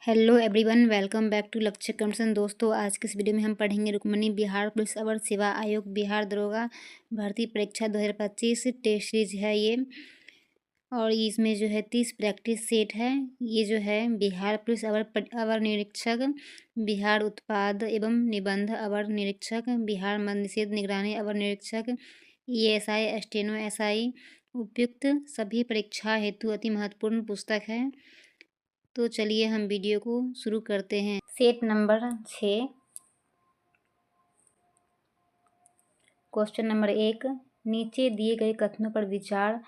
Hello everyone, welcome back to Lakshya Commission. दोस्तों, आज की इस वीडियो में हम पढ़ेंगे रुक्मणी बिहार पुलिस अवर सेवा आयोग बिहार दरोगा भर्ती परीक्षा 2025 टेस्ट सीरीज है ये। और इसमें जो है 30 प्रैक्टिस सेट है। ये जो है बिहार पुलिस अवर निरीक्षक, बिहार उत्पाद एवं निबंध अवर निरीक्षक, बिहार मद्य निषेध निगरानी अवर निरीक्षक, ESI स्टेनो SI उपयुक्त सभी परीक्षा हेतु अति महत्वपूर्ण पुस्तक है। तो चलिए हम वीडियो को शुरू करते हैं। सेट नंबर 6, क्वेश्चन नंबर 1, नीचे दिए गए कथनों पर विचार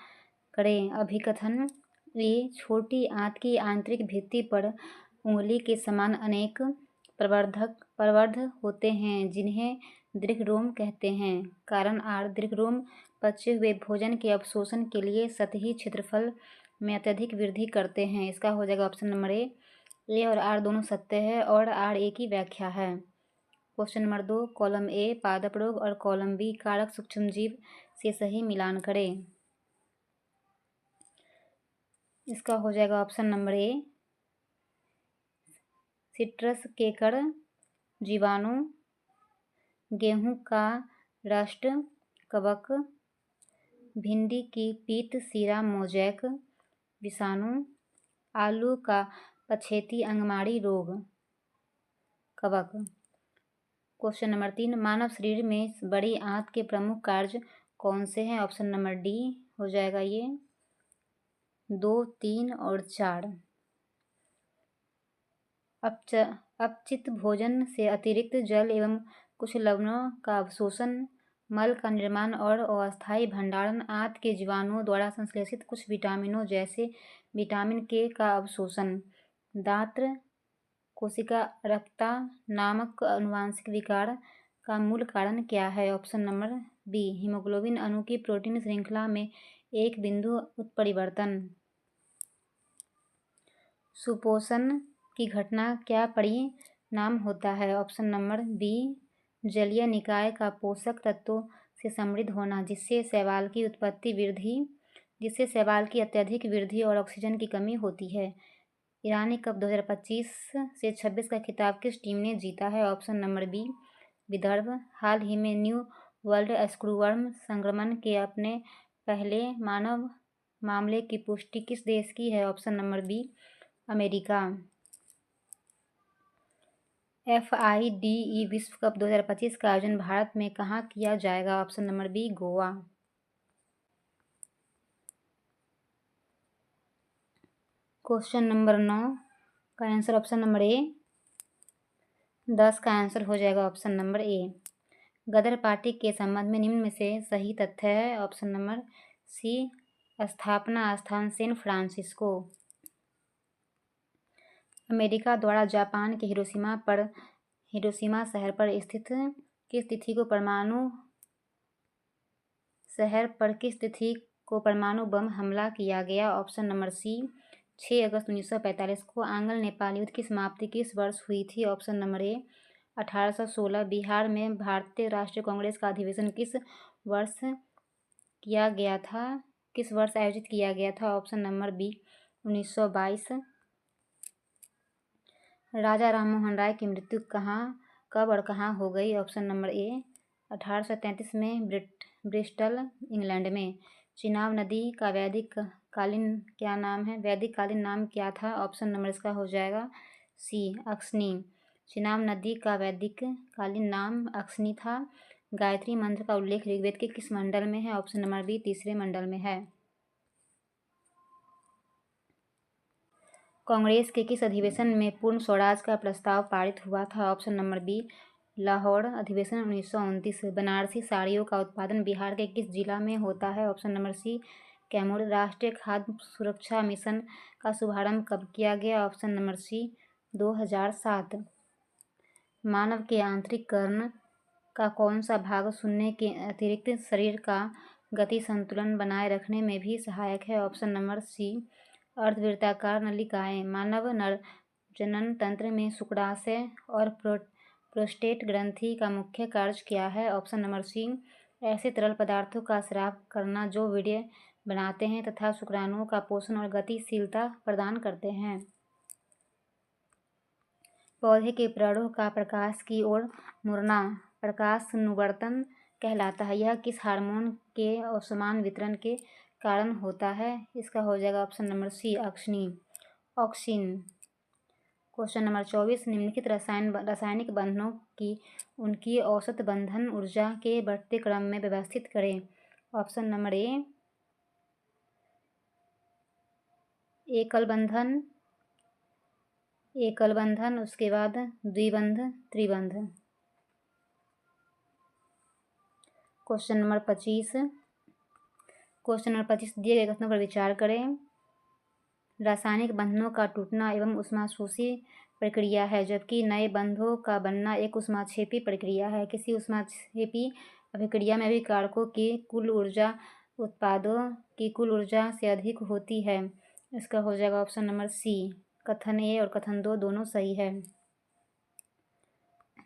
करें। अभिकथन ए, छोटी आंत की आंतरिक भित्ति पर उंगली के समान अनेक प्रवर्ध होते हैं जिन्हें दीर्घरोम कहते हैं। कारण आर, दीर्घरोम पचे हुए भोजन के अवशोषण के लिए सतही क्षेत्रफल में अत्यधिक वृद्धि करते हैं। इसका हो जाएगा ऑप्शन नंबर ए और आर दोनों सत्य है और आर ए की व्याख्या है। क्वेश्चन नंबर 2, कॉलम ए पादप रोग और कॉलम बी कारक सूक्ष्मजीव से सही मिलान करें। इसका हो जाएगा ऑप्शन नंबर ए, सिट्रस केकड़ जीवाणु, गेहूं का रस्ट कवक, भिंडी की पीत सीरा मोजैक विषाणु, आलू का पछेती अंगमारी रोग कवक। क्वेश्चन नंबर 3, मानव शरीर में बड़ी आंत के प्रमुख कार्य कौन से हैं। ऑप्शन नंबर डी हो जाएगा ये 2, 3 और 4। अपचित भोजन से अतिरिक्त जल एवं कुछ लवणों का अवशोषण, मल का निर्माण और अस्थायी भंडारण, आंत के जीवाणुओं द्वारा संश्लेषित कुछ विटामिनों जैसे विटामिन के का अवशोषण, दांत कोशिका रक्ता नामक आनुवांशिक विकार का मूल कारण क्या है। ऑप्शन नंबर बी, हीमोग्लोबिन अणु की प्रोटीन श्रृंखला में एक बिंदु उत्परिवर्तन। सुपोषण की घटना क्या परिणाम होता है। ऑप्शन नंबर बी, जलीय निकाय का पोषक तत्वों से समृद्ध होना जिससे शैवाल की अत्यधिक वृद्धि और ऑक्सीजन की कमी होती है। ईरानी कप 2025 से 26 का खिताब किस टीम ने जीता है। Option number B, Vidarbha. हाल ही में न्यू वर्ल्ड स्क्रूवर्म संक्रमण के अपने पहले मानव मामले की पुष्टि किस देश की है। Option number B, America. FIDE विश्व कप 2025 का आयोजन भारत में कहाँ किया जाएगा। Option number B, Goa. Question number 9 का आंसर ऑप्शन नंबर ए, 10 का आंसर हो जाएगा option number A. Ghadar party के संबंध में निम्न में से सही तथ्य है। ऑप्शन नंबर सी, स्थापना स्थान सैन फ्रांसिस्को। अमेरिका द्वारा जापान के हिरोशिमा शहर पर स्थित किस तिथि को परमाणु बम हमला किया गया। ऑप्शन नंबर सी, 6 अगस्त 1945 को। आंग्ल नेपाल युद्ध की समाप्ति किस वर्ष हुई थी। ऑप्शन नंबर ए, 1816। बिहार में भारतीय राष्ट्रीय कांग्रेस का अधिवेशन किस वर्ष आयोजित किया गया था। Option number B, 1922। Raja Rammohan Roy की मृत्यु कब और कहाँ हो गई। ऑप्शन नंबर ए, 1833 में ब्रिस्टल इंग्लैंड में। चिनाब नदी का वैदिक कालीन नाम क्या था। ऑप्शन नंबर इसका हो जाएगा सी, अक्सनी। चिनाब नदी का वैदिक कालीन नाम अक्सनी था। गायत्री मंत्र का उल्लेख ऋग्वेद के किस मंडल में है। ऑप्शन नंबर बी, तीसरे मंडल में है। कांग्रेस के किस अधिवेशन में पूर्ण स्वराज का प्रस्ताव पारित हुआ था। ऑप्शन नंबर बी, लाहौर अधिवेशन 1929। बनारसी साड़ियों का उत्पादन बिहार के किस जिला में होता है। Option number C, Kaimur. राष्ट्रीय खाद्य सुरक्षा मिशन का शुभारंभ कब किया गया। ऑप्शन नंबर सी, 2007। मानव के आंतरिक कर्ण का कौन सा भाग सुनने के अतिरिक्त शरीर का गति संतुलन बनाए रखने में भी सहायक है। ऑप्शन नंबर सी, अर्धवृत्ताकार नलिकाएं। मानव नर जनन तंत्र में शुक्राशय और प्रोस्टेट ग्रंथि का मुख्य कार्य क्या है। ऑप्शन नंबर सी, ऐसे तरल पदार्थों का स्राव करना जो वीर्य बनाते हैं तथा शुक्राणुओं का पोषण और गतिशीलता प्रदान करते हैं। पौधे के प्राणों का प्रकाश की ओर मुड़ना प्रकाशानुवर्तन कहलाता है। यह किस हार्मोन के असमान वितरण के कारण होता है? इसका हो जाएगा option number C auxin. Question number 24, निम्नलिखित रासायनिक बंधनों की उनकी औसत बंधन ऊर्जा के बढ़ते क्रम में व्यवस्थित करें। ऑप्शन नंबर ए एकल बंधन, उसके बाद द्विबंध, त्रिबंध। क्वेश्चन नंबर 25 दिए गए कथनों पर विचार करें। रासायनिक बंधनों का टूटना एवं ऊष्माशोषी प्रक्रिया है, जबकि नए बंधों का बनना एक ऊष्माक्षेपी प्रक्रिया है। किसी ऊष्माक्षेपी अभिक्रिया में अभिकारकों की कुल ऊर्जा उत्पादों की कुल ऊर्जा से अधिक होती है। इसका हो जाएगा ऑप्शन नंबर सी। कथन ए और कथन दो दोनों सही है।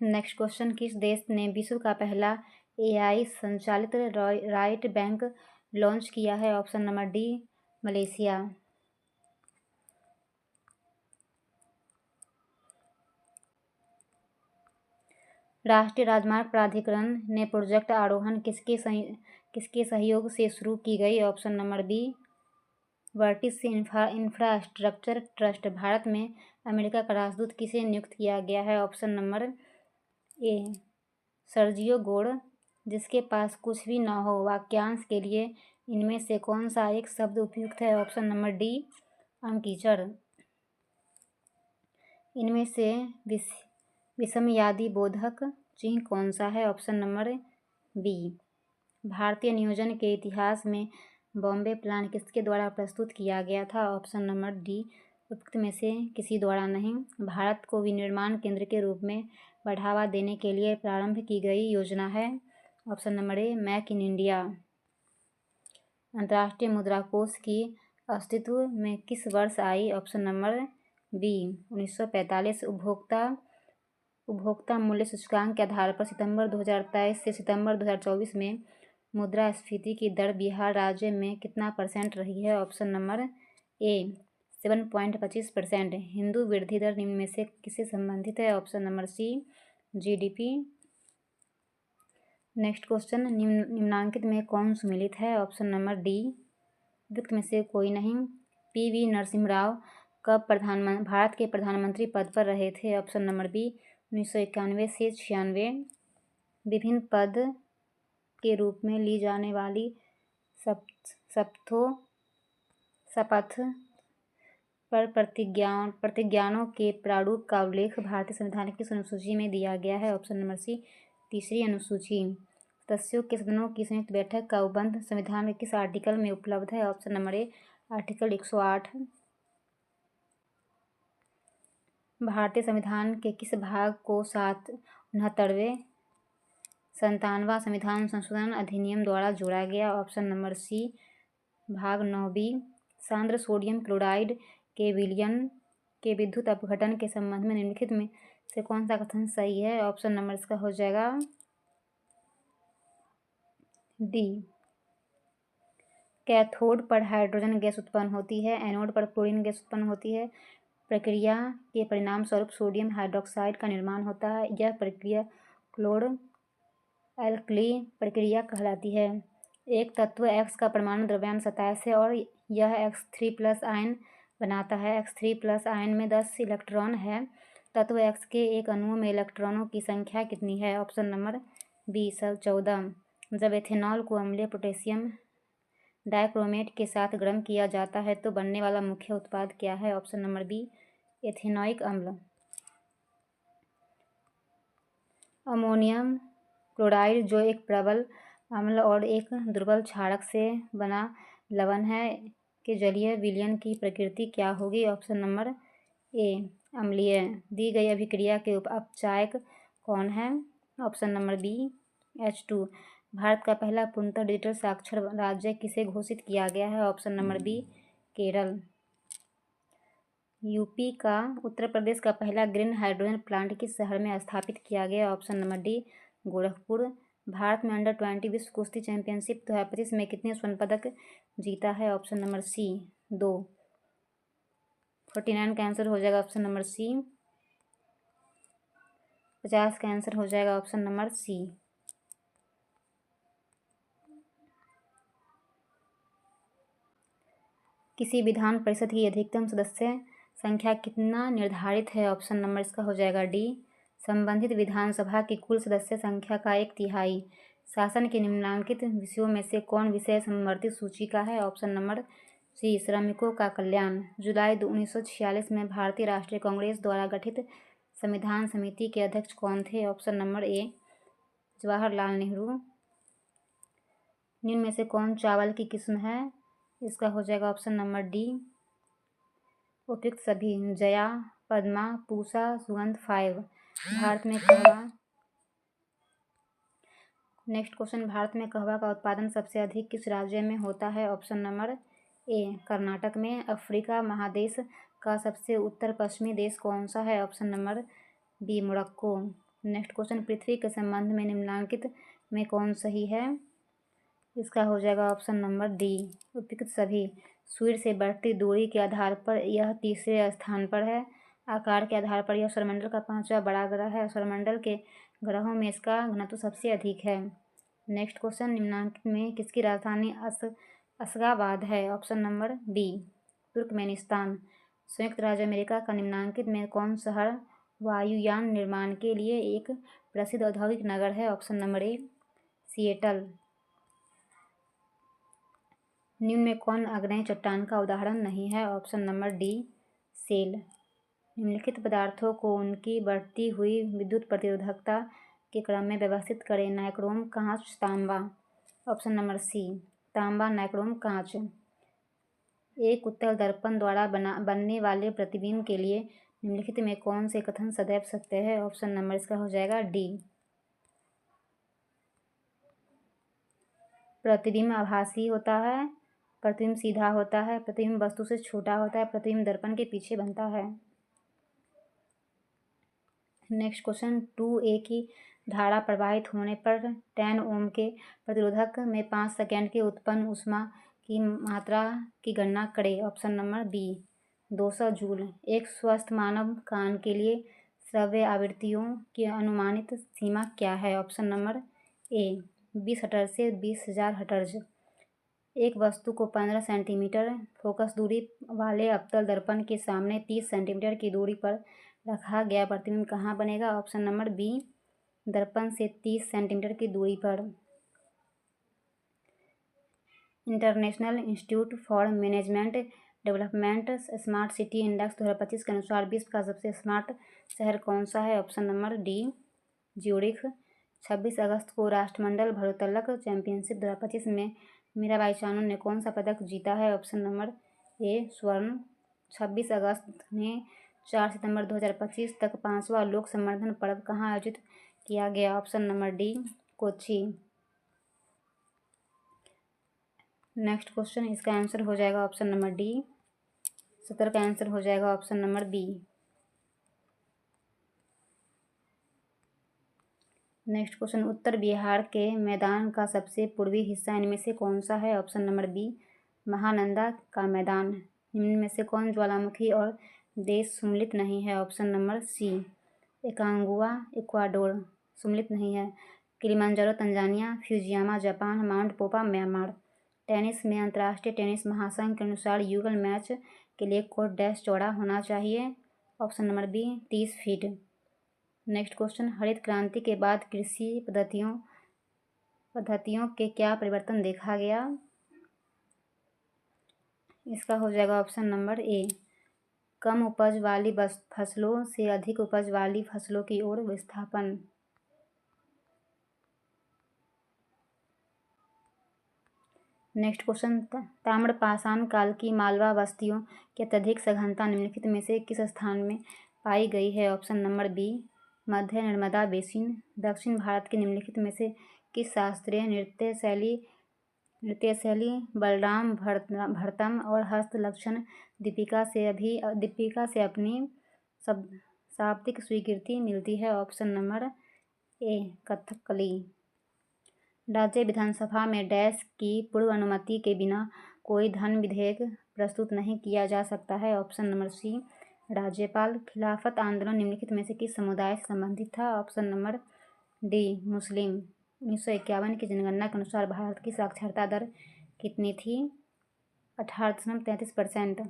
नेक्स्ट क्वेश्चन, किस देश ने विश्व का पहला AI संचालित राइट बैंक लॉन्च किया है? Option number D Malaysia. राष्ट्रीय राजमार्ग प्राधिकरण ने प्रोजेक्ट आरोहण किसके सहयोग से शुरू की गई? Option number B Vertis Infrastructure Trust. Bharat में अमेरिका का राजदूत किसे नियुक्त किया गया है? ऑप्शन नंबर ए सर्जियो गोड़। जिसके पास कुछ भी न हो वाक्यांश के लिए इनमें से कौन सा एक शब्द उपयुक्त है? ऑप्शन नंबर डी अमकीचर। इनमें से विषमयादि बोधक चिन्ह कौन सा है? Option number B. भारतीय नियोजन के इतिहास में बॉम्बे प्लान किसके द्वारा प्रस्तुत किया गया था? ऑप्शन नंबर डी उपयुक्त में से किसी द्वारा नहीं। भारत को विनिर्माण केंद्र के रूप में बढ़ावा देने के लिए प्रारंभ की गई योजना है। Option number A make in India. अंतर्राष्ट्रीय मुद्रा कोष की अस्तित्व में किस वर्ष आई? Option number B 1945। उपभोक्ता मूल्य सूचकांक के आधार पर सितंबर 2023 से सितंबर 2024 में मुद्रास्फीति की दर बिहार राज्य में कितना % रही है? ऑप्शन नंबर ए 7.25%। हिंदू वृद्धि दर निम्न में से किससे संबंधित है? Option number C GDP। Next question, निम्नांकित में कौन सुमेलित है? ऑप्शन नंबर डी उपयुक्त में से कोई नहीं। PV नरसिम्हा राव कब भारत के प्रधानमंत्री पद पर रहे थे? ऑप्शन नंबर बी 1991 से 96। विभिन्न पद के रूप में ली जाने वाली शपथ पर प्रतिज्ञानों के प्रारूप का उल्लेख भारतीय संविधान की किस अनुसूची में दिया गया है? ऑप्शन नंबर सी 3री अनुसूची। सदस्यों के सदनों की संयुक्त बैठक का उपबंध संविधान के किस आर्टिकल में उपलब्ध है? ऑप्शन नंबर ए आर्टिकल 108। भारतीय संविधान के किस भाग को 69वें 97वां संविधान संशोधन अधिनियम द्वारा जोड़ा गया? ऑप्शन नंबर सी भाग 9B। सांद्र सोडियम क्लोराइड के विलयन के विद्युत अपघटन के संबंध में निम्नलिखित में से कौन सा कथन सही है? ऑप्शन नंबर इसका हो जाएगा डी। कैथोड पर हाइड्रोजन गैस उत्पन्न होती है, एनोड पर क्लोरीन गैस उत्पन्न होती है। प्रक्रिया के परिणाम स्वरूप सोडियम हाइड्रोक्साइड का निर्माण होता है। यह प्रक्रिया क्लोर एल्कली प्रक्रिया कहलाती है। एक तत्व X का परमाणु द्रव्यमान 27 है और यह X3+ आयन बनाता है। X3+ आयन में 10 इलेक्ट्रॉन है। तत्व X के एक अणु में इलेक्ट्रॉनों की संख्या कितनी है? Option number B 14। जब एथेनॉल को अम्लीय पोटेशियम डाइक्रोमेट के साथ गर्म किया जाता है तो बनने वाला मुख्य उत्पाद क्या है? ऑप्शन नंबर बी एथेनोइक अम्ल। अमोनियम क्लोराइड जो एक प्रबल अम्ल और एक दुर्बल क्षारक से बना लवण है के जलीय विलयन की प्रकृति क्या होगी? ऑप्शन नंबर ए अम्लीय। दी गई अभिक्रिया के अपचायक कौन है? Option number B H2। Bharat का पहला पूर्णतः डिजिटल साक्षर राज्य किसे घोषित किया गया है? Option number B Kerala. UP का उत्तर प्रदेश का पहला ग्रीन हाइड्रोजन प्लांट किस शहर में स्थापित किया गया? Option number D Gorakhpur. Bharat में अंडर-20 विश्व कुश्ती चैंपियनशिप 2025 में कितने स्वर्ण पदक जीता है? ऑप्शन नंबर सी 2। 49 का आंसर हो जाएगा ऑप्शन नंबर सी 50 का आंसर हो जाएगा ऑप्शन नंबर सी। किसी विधान परिषद की अधिकतम सदस्य संख्या कितना निर्धारित है? ऑप्शन नंबर इसका हो जाएगा डी। संबंधित विधानसभा की कुल सदस्य संख्या का 1/3। शासन के निम्नलिखित विषयों में से कौन विषय समवर्ती सूची का है? ऑप्शन नंबर सी, श्रमिकों का कल्याण। जुलाई 1946 में भारतीय राष्ट्रीय कांग्रेस द्वारा गठित संविधान समिति के अध्यक्ष कौन थे? ऑप्शन नंबर ए, जवाहरलाल नेहरू। निम्न में से कौन चावल की किस्म है? इसका हो जाएगा ऑप्शन नंबर डी, उपयुक्त सभी। जया, पद्मा, पूसा, सुगंध, 5। भारत में कहवा। नेक्स्ट क्वेश्चन, भारत में कहवा का उत्पादन सबसे अधिक किस राज्य में होता है? ऑप्शन नंबर ए, कर्नाटक में। अफ्रीका महादेश का सबसे उत्तर पश्चिमी देश कौन सा है? Option number B, Morocco. Next question, पृथ्वी के संबंध में निम्नलिखित में कौन सही है? इसका हो जाएगा ऑप्शन नंबर डी, उपयुक्त सभी। सूर्य से बढ़ती दूरी के आधार पर यह तीसरे स्थान पर है। आकार के आधार पर यह सौरमंडल का 5वां बड़ा ग्रह है। सौरमंडल के ग्रहों में इसका घनत्व सबसे अधिक है। नेक्स्ट क्वेश्चन, निम्नलिखित में किसकी राजधानी अशगाबाद है? Option number B, Turkmenistan. संयुक्त राज्य अमेरिका का निम्नलिखित में कौन शहर वायुयान निर्माण के लिए एक प्रसिद्ध औद्योगिक नगर है? Option number A, Seattle. निम्न में कौन आग्नेय चट्टान का उदाहरण नहीं है? ऑप्शन नंबर डी, सेल। निम्नलिखित पदार्थों को उनकी बढ़ती हुई विद्युत प्रतिरोधकता के क्रम में व्यवस्थित करें। नाइक्रोम, कांच, तांबा। ऑप्शन नंबर सी, तांबा, नाइक्रोम, कांच। एक उत्तल दर्पण द्वारा बनने वाले प्रतिबिंब के लिए निम्नलिखित में कौन से कथन सदैव सत्य है? ऑप्शन नंबर इसका हो जाएगा डी, प्रतिबिंब आभासी होता है, प्रतिबिंब सीधा होता है, प्रतिबिंब वस्तु से छोटा होता है, प्रतिबिंब दर्पण के पीछे बनता है। नेक्स्ट क्वेश्चन, 2A की धारा प्रवाहित होने पर 10 ओम के प्रतिरोधक में 5 सेकेंड के उत्पन्न ऊष्मा की मात्रा की गणना करें। Option number B, 200 joule. एक स्वस्थ मानव कान के लिए श्रव्य आवृत्तियों की अनुमानित सीमा क्या है? ऑप्शन नंबर ए, 20 हर्ट्ज से 20,000 हर्ट्ज। एक वस्तु को 15 सेंटीमीटर फोकस दूरी वाले अवतल दर्पण के सामने 30 सेंटीमीटर की दूरी पर रखा गया प्रतिबिंब कहाँ बनेगा? ऑप्शन नंबर बी, दर्पण से 30 सेंटीमीटर की दूरी पर। International institute for management development smart city index 2025 के अनुसार विश्व का सबसे स्मार्ट शहर कौन सा है? Option number D, Zurich. 26 अगस्त को राष्ट्रमंडल भारोत्तोलक चैंपियनशिप 2025 में मीराबाई चानू ने कौन सा पदक जीता है? ऑप्शन नंबर ए, स्वर्ण। 26 अगस्त में 4 सितंबर 2025 तक 5वां लोक संवर्धन पर्व कहाँ आयोजित किया गया? Option number D, Kochi. Next question, इसका आंसर हो जाएगा ऑप्शन नंबर डी। 70 का आंसर हो जाएगा option number B. Next question, उत्तर बिहार के मैदान का सबसे पूर्वी हिस्सा इनमें से कौन सा है? ऑप्शन नंबर बी, महानंदा का मैदान। निम्न में से कौन ज्वालामुखी और देश सम्मिलित नहीं है? Option number C, Aconcagua, Ecuador. सम्मिलित नहीं है। Kilimanjaro, Tanzania. Fujiyama, Japan. Mount Popa, Myanmar. Tennis में अंतर्राष्ट्रीय टेनिस महासंघ के अनुसार युगल मैच के लिए कोर्ट डैश चौड़ा होना चाहिए? Option number B, 30 feet. Next question, हरित क्रांति के बाद कृषि पद्धतियों के क्या परिवर्तन देखा गया? इसका हो जाएगा ऑप्शन नंबर ए, कम उपज वाली फसलों से अधिक उपज वाली फसलों की ओर विस्थापन। नेक्स्ट क्वेश्चन, ताम्रपाषाण काल की मालवा बस्तियों की अत्यधिक सघनता निम्नलिखित में से किस स्थान में पाई गई है? ऑप्शन नंबर बी, मध्य नर्मदा बेसिन। दक्षिण भारत के निम्नलिखित में से किस शास्त्रीय नृत्य शैली बलराम भरतम और हस्तलक्षण दीपिका से अपनी शाब्दिक स्वीकृति मिलती है? ऑप्शन नंबर ए, कथकली। राज्य विधानसभा में डैश की पूर्व अनुमति के बिना कोई धन विधेयक प्रस्तुत नहीं किया जा सकता है? ऑप्शन नंबर सी, राज्यपाल। खिलाफत आंदोलन निम्नलिखित में से किस समुदाय से संबंधित था? ऑप्शन नंबर डी मुस्लिम। 1951 की जनगणना के अनुसार भारत की साक्षरता दर कितनी थी? 18.33%।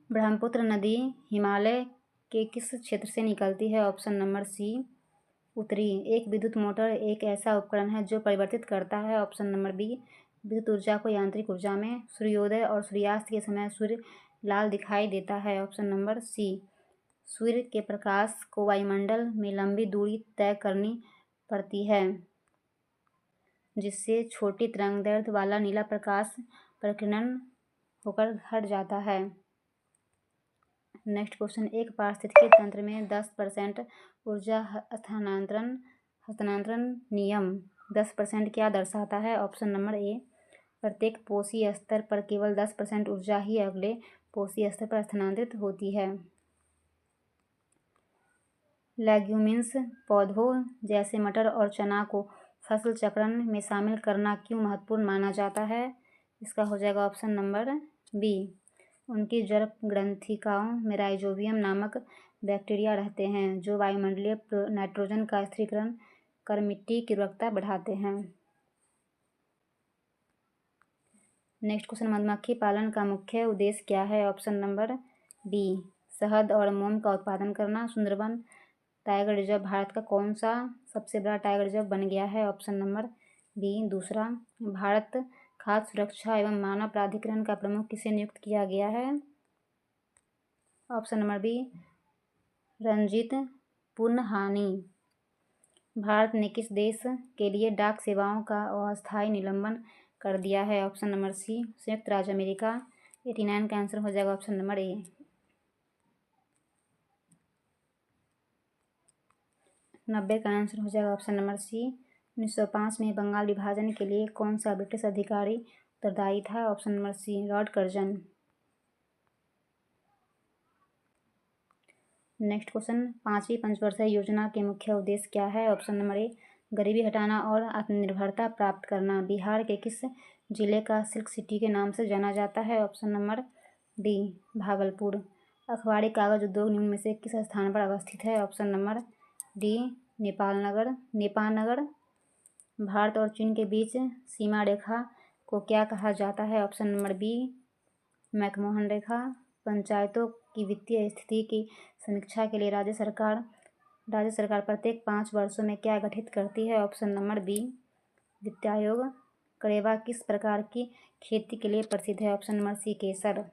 ब्रह्मपुत्र नदी हिमालय के किस क्षेत्र से निकलती है? ऑप्शन नंबर सी उत्तरी। एक विद्युत मोटर एक ऐसा उपकरण है जो परिवर्तित करता है? ऑप्शन नंबर बी विद्युत ऊर्जा को यांत्रिक ऊर्जा में। सूर्योदय और सूर्यास्त के समय सूर्य लाल दिखाई देता है? ऑप्शन नंबर सी। सूर्य के प्रकाश को वायुमंडल में लंबी दूरी तय करनी पड़ती है, जिससे छोटी तरंगदैर्घ्य वाला नीला प्रकाश प्रकीर्णन होकर हट जाता है। नेक्स्ट क्वेश्चन, एक पारिस्थितिकी तंत्र में 10% ऊर्जा हस्तांतरण नियम 10% क्या दर्शाता है? ऑप्शन नंबर ए प्रत्येक पोषी स्तर पर केवल 10% ऊर्जा ही अगले पोषी स्तर पर स्थानांतरित होती है। लेग्यूमिन्स पौधों जैसे मटर और चना को फसल चक्रण में शामिल करना क्यों महत्वपूर्ण माना जाता है? इसका हो जाएगा ऑप्शन नंबर बी। उनकी जड़ ग्रंथिकाओं में राइजोबियम नामक बैक्टीरिया रहते हैं जो वायुमंडलीय नाइट्रोजन का स्थिरीकरण कर मिट्टी की उर्वरकता बढ़ाते हैं। नेक्स्ट क्वेश्चन, मधुमक्खी पालन का मुख्य उद्देश्य क्या है? ऑप्शन नंबर बी शहद और मोम का उत्पादन करना। सुंदरबन टाइगर रिजर्व भारत का कौन सा सबसे बड़ा टाइगर रिजर्व बन गया है? ऑप्शन नंबर बी दूसरा। भारत खाद्य सुरक्षा एवं मानव प्राधिकरण का प्रमुख किसे नियुक्त किया गया है? Option number B Ranjit Punhani. भारत ने किस देश के लिए डाक सेवाओं का अस्थायी निलंबन कर दिया है? ऑप्शन नंबर सी संयुक्त राज्य अमेरिका। 89 का आंसर हो जाएगा ऑप्शन नंबर ए। 90 का आंसर हो जाएगा ऑप्शन नंबर सी। 1905 में बंगाल विभाजन के लिए कौन सा ब्रिटिश अधिकारी उत्तरदायी था? Option number C Lord Curzon. Next question, 5वीं पंचवर्षीय योजना के मुख्य उद्देश्य क्या है? ऑप्शन नंबर ए गरीबी हटाना और आत्मनिर्भरता प्राप्त करना। बिहार के किस जिले का सिल्क सिटी के नाम से जाना जाता है? Option number D Bhagalpur. अखबारी कागज उद्योग निम्न में से किस स्थान पर अवस्थित है? ऑप्शन नंबर डी नेपाल नगर। भारत और चीन के बीच सीमा रेखा को क्या कहा जाता है? ऑप्शन नंबर बी मैकमोहन रेखा। पंचायतों की वित्तीय स्थिति की समीक्षा के लिए राज्य सरकार प्रत्येक 5 वर्षों में क्या गठित करती है? ऑप्शन नंबर बी वित्त आयोग। करेवा किस प्रकार की खेती के लिए प्रसिद्ध है? ऑप्शन नंबर सी केसर।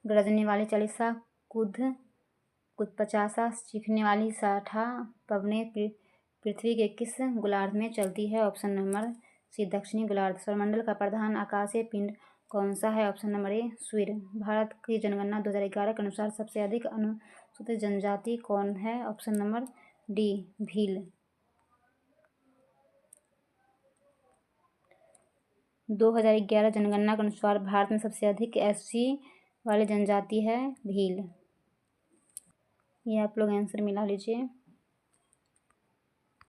गरजने वाली चालीसा कुद 50 सीखने वाली 60 पवने पृथ्वी के किस गोलार्ध में चलती है? ऑप्शन नंबर सी दक्षिणी गोलार्ध। सौरमंडल का प्रधान आकाशीय पिंड कौन सा है? ऑप्शन नंबर ए सूर्य। भारत की जनगणना 2011 के अनुसार सबसे अधिक अनुसूचित जनजाति कौन है? Option number D Bhil. 2011 जनगणना के अनुसार भारत में सबसे अधिक SC वाली जनजाति है भील। ये आप लोग आंसर मिला लीजिए।